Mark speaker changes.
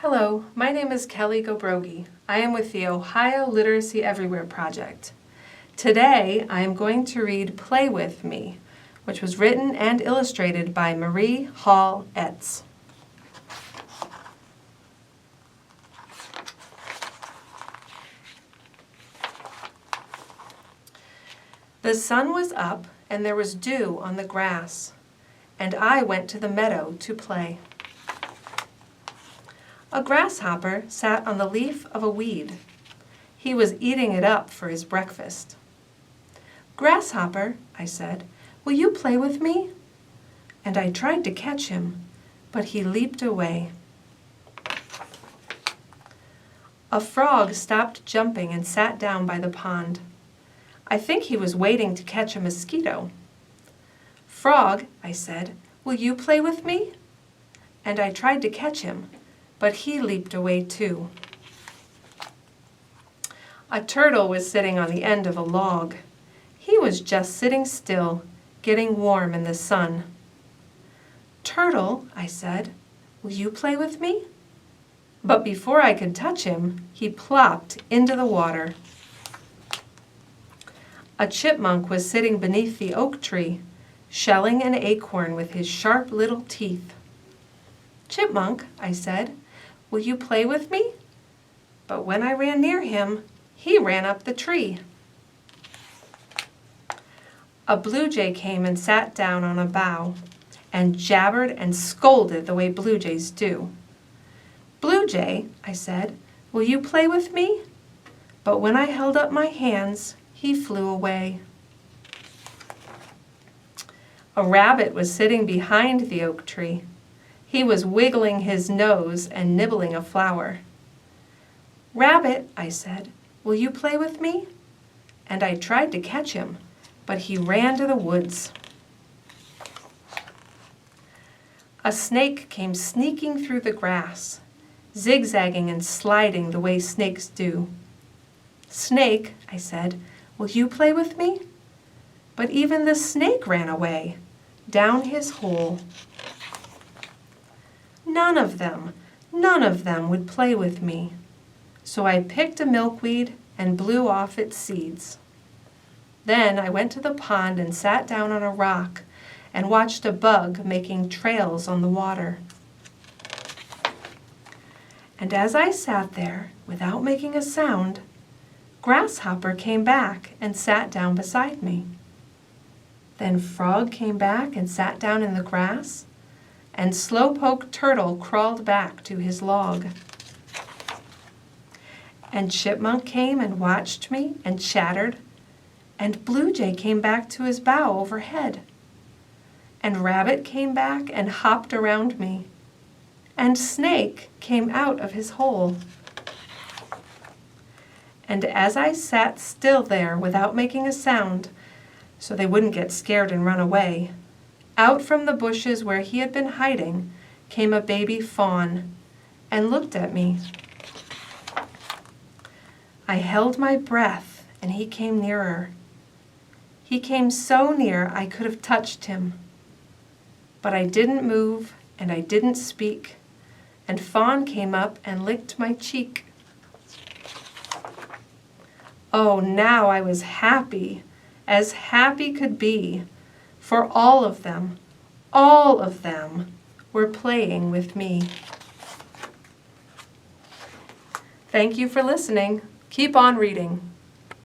Speaker 1: Hello, my name is Kelly Gobrogi. I am with the Ohio Literacy Everywhere Project. Today I am going to read Play With Me, which was written and illustrated by Marie Hall Ets. The sun was up and there was dew on the grass, and I went to the meadow to play. A grasshopper sat on the leaf of a weed. He was eating it up for his breakfast. "Grasshopper," I said, "will you play with me?" And I tried to catch him, but he leaped away. A frog stopped jumping and sat down by the pond. I think he was waiting to catch a mosquito. "Frog," I said, "will you play with me?" And I tried to catch him, but he leaped away too. A turtle was sitting on the end of a log. He was just sitting still, getting warm in the sun. "Turtle," I said, "will you play with me?" But before I could touch him, he plopped into the water. A chipmunk was sitting beneath the oak tree, shelling an acorn with his sharp little teeth. "Chipmunk," I said, "will you play with me?" But when I ran near him, he ran up the tree. A blue jay came and sat down on a bough and jabbered and scolded the way blue jays do. "Blue jay," I said, "will you play with me?" But when I held up my hands, he flew away. A rabbit was sitting behind the oak tree. He was wiggling his nose and nibbling a flower. "Rabbit," I said, "will you play with me?" And I tried to catch him, but he ran to the woods. A snake came sneaking through the grass, zigzagging and sliding the way snakes do. "Snake," I said, "will you play with me?" But even the snake ran away, down his hole. None of them would play with me. So I picked a milkweed and blew off its seeds. Then I went to the pond and sat down on a rock and watched a bug making trails on the water. And as I sat there, without making a sound, Grasshopper came back and sat down beside me. Then Frog came back and sat down in the grass, and Slowpoke Turtle crawled back to his log. And Chipmunk came and watched me and chattered, and Blue Jay came back to his bough overhead. And Rabbit came back and hopped around me, and Snake came out of his hole. And as I sat still there without making a sound, so they wouldn't get scared and run away, out from the bushes where he had been hiding came a baby fawn and looked at me. I held my breath and he came nearer. He came so near I could have touched him. But I didn't move and I didn't speak, and Fawn came up and licked my cheek. Oh, now I was happy, as happy could be, for all of them were playing with me. Thank you for listening. Keep on reading.